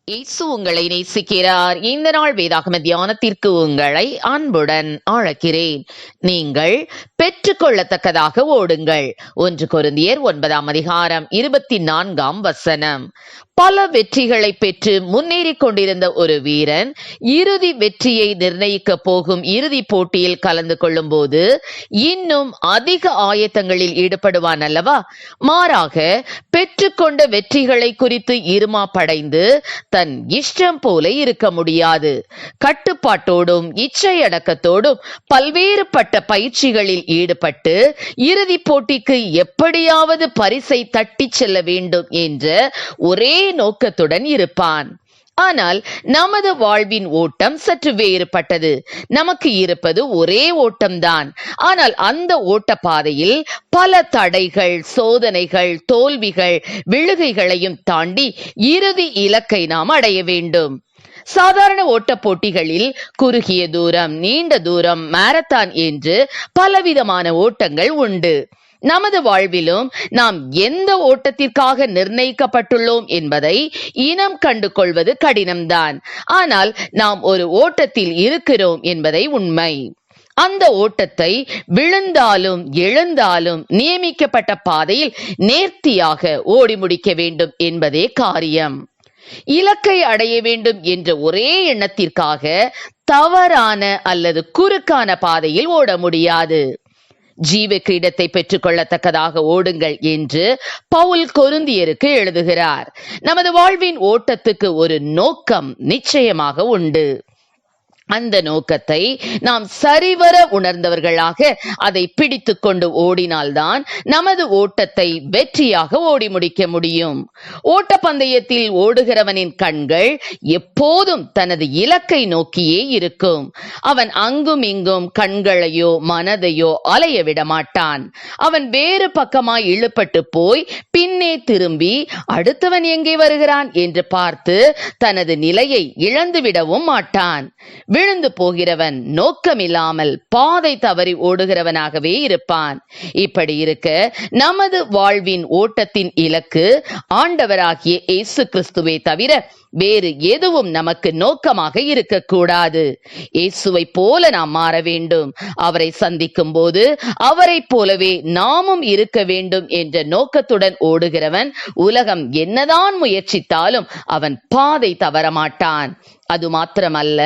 இயேசு உங்களை நேசிக்கிறார். இந்த நாள் வேதாகம தியானத்திற்கு உங்களை அன்புடன் அழைக்கிறேன். நீங்கள் பெற்றுக்கொள்ளத்தக்கதாக ஓடுங்கள். 1 கொரிந்தியர் 9:24. பல வெற்றிகளை பெற்று முன்னேறிக் கொண்டிருந்த ஒரு வீரன் இறுதி வெற்றியை நிர்ணயிக்க போகும் இறுதி போட்டியில் கலந்து கொள்ளும் போது இன்னும் அதிக ஆயத்தங்களில் ஈடுபடுவான் அல்லவா? மாறாக பெற்றுக்கொண்ட வெற்றிகளை குறித்து இருமாப்படைந்து தன் இஷ்டம் போல இருக்க முடியாது. கட்டுப்பாட்டோடும் இச்சையடக்கத்தோடும் பல்வேறுபட்ட பயிற்சிகளில் ஈடுபட்டு இறுதி போட்டிக்கு எப்படியாவது பரிசை தட்டிச் செல்ல வேண்டும் என்ற ஒரே நோக்கத்துடன் இருப்பான். ஆனால் நமது வாழ்வின் ஓட்டம் சற்று வேறுபட்டது. நமக்கு இருப்பது ஒரே ஓட்டம்தான். ஆனால் அந்த ஓட்ட பாதையில் பல தடைகள், சோதனைகள், தோல்விகள், விழுகைகளையும் தாண்டி இறுதி இலக்கை நாம் அடைய வேண்டும். சாதாரண ஓட்ட போட்டிகளில் குறுகிய தூரம், நீண்ட தூரம், மாரத்தான் என்று பலவிதமான ஓட்டங்கள் உண்டு. நமது வாழ்விலும் நாம் எந்த ஓட்டத்திற்காக நிர்ணயிக்கப்பட்டுள்ளோம் என்பதை இனம் கண்டு கொள்வது கடினம்தான். ஆனால் நாம் ஒரு ஓட்டத்தில் இருக்கிறோம் என்பதை உண்மை. அந்த ஓட்டத்தை விழுந்தாலும் எழுந்தாலும் நியமிக்கப்பட்ட பாதையில் நேர்த்தியாக ஓடி முடிக்க வேண்டும் என்பதே காரியம். இலக்கை அடைய வேண்டும் என்ற ஒரே எண்ணத்திற்காக தவறான அல்லது குறுக்கான பாதையில் ஓட முடியாது. ஜீவ கிரீடத்தை பெற்றுக் கொள்ளத்தக்கதாக ஓடுங்கள் என்று பவுல் கொரிந்தியருக்கு எழுதுகிறார். நமது வாழ்வின் ஓட்டத்துக்கு ஒரு நோக்கம் நிச்சயமாக உண்டு. அந்த நோக்கத்தை நாம் சரிவர உணர்ந்தவர்களாக அதை பிடித்து கொண்டு ஓடினால்தான் நமது ஓட்டத்தை வெற்றியாக ஓடி முடிக்க முடியும். ஓட்டப்பந்தயத்தில் ஓடுகிறவனின் கண்கள் எப்போதும் தனது இலக்கை நோக்கியே இருக்கும். அவன் அங்கும் இங்கும் கண்களையோ மனதையோ அலைய விட மாட்டான். அவன் வேறு பக்கமாய் இழுபட்டு போய் பின்னே திரும்பி அடுத்தவன் எங்கே வருகிறான் என்று பார்த்து தனது நிலையை இழந்து விடவும் மாட்டான். விழுந்து போகிறவன் நோக்கமில்லாமல் பாதை தவறி ஓடுகிறவனாகவே இருப்பான். இப்படி இருக்க நமது வாழ்வின் ஓட்டத்தின் இலக்கு ஆண்டவராகிய இயேசு கிறிஸ்துவே தவிர வேறு எதுவும் நமக்கு நோக்கமாக இருக்கக்கூடாது. இயேசுவை போல நாம் மாற வேண்டும். அவரை சந்திக்கும் போது அவரை போலவே நாமும் இருக்க வேண்டும் என்ற நோக்கத்துடன் ஓடுகிறவன் உலகம் என்னதான் முயற்சித்தாலும் அவன் பாதை தவறமாட்டான். அது மாத்திரமல்ல,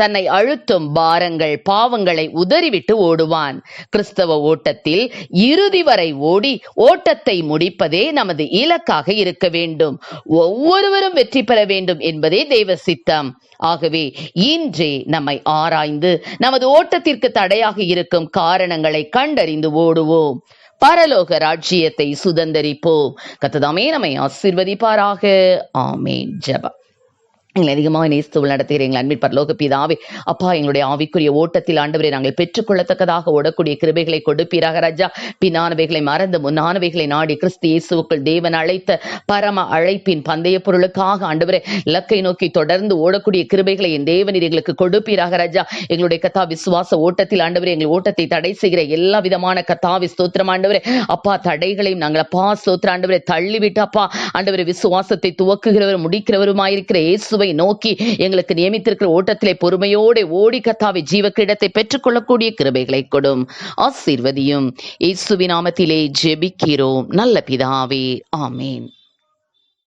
தன்னை அழுத்தும் பாரங்கள், பாவங்களை உதறிவிட்டு ஓடுவான். கிறிஸ்தவ ஓட்டத்தில் இறுதி வரை ஓடி ஓட்டத்தை முடிப்பதே நமது இலக்காக இருக்க வேண்டும். ஒவ்வொருவரும் வெற்றி பெற வேண்டும் என்பதே தெய்வ சித்தம். ஆகவே இன்றே நம்மை ஆராய்ந்து நமது ஓட்டத்திற்கு தடையாக இருக்கும் காரணங்களை கண்டறிந்து ஓடுவோம். பரலோக ராஜ்யத்தை சுதந்தரிப்போம். கர்த்தர் நம்மை ஆசீர்வதிப்பாராக. ஆமென். ஜெபம். எங்களை அதிகமாக நேசித்து நடத்துகிற எங்கள் அன்பின் பரலோக பிதாவே, அப்பா, எங்களுடைய ஆவிக்குரிய ஓட்டத்தில் ஆண்டவரை நாங்கள் பெற்றுக்கொள்ளத்தக்கதாக ஓடக்கூடிய கிருபைகளை கொடுப்பீராக ராஜா. பின்னானவைகளை மறந்து முன்னானவைகளை நாடி கிறிஸ்து இயேசுவுக்குள் தேவன் அழைத்த பரம அழைப்பின் பந்தய பொருளுக்காக ஆண்டவரை இலக்கை நோக்கி தொடர்ந்து ஓடக்கூடிய கிருபைகளை என் தேவனீர் எங்களுக்கு கொடுப்பீராக ராஜா. எங்களுடைய கத்தா விசுவாச ஓட்டத்தில் ஆண்டவரை எங்கள் ஓட்டத்தை தடை செய்கிற எல்லா விதமான கத்தாவி ஸ்தோத்திரம் ஆண்டவரே. அப்பா, தடைகளையும் நாங்கள் அப்பா ஸ்தோத்திர ஆண்டவரை தள்ளிவிட்டு அப்பா ஆண்டவரை விசுவாசத்தை துவக்குகிறவர் முடிக்கிறவருமாயிருக்கிற இயேசுவை நோக்கி எங்களுக்கு நியமித்திருக்கிற ஓட்டத்திலே பொறுமையோடு ஓடி கர்த்தாவே ஜீவ கிரீடத்தை பெற்றுக் கொள்ளக்கூடிய கிருபைகளை கொடும். ஆசீர்வதியும். இயேசுவின் நாமத்திலே ஜெபிக்கிறோம் நல்ல பிதாவே. ஆமென்.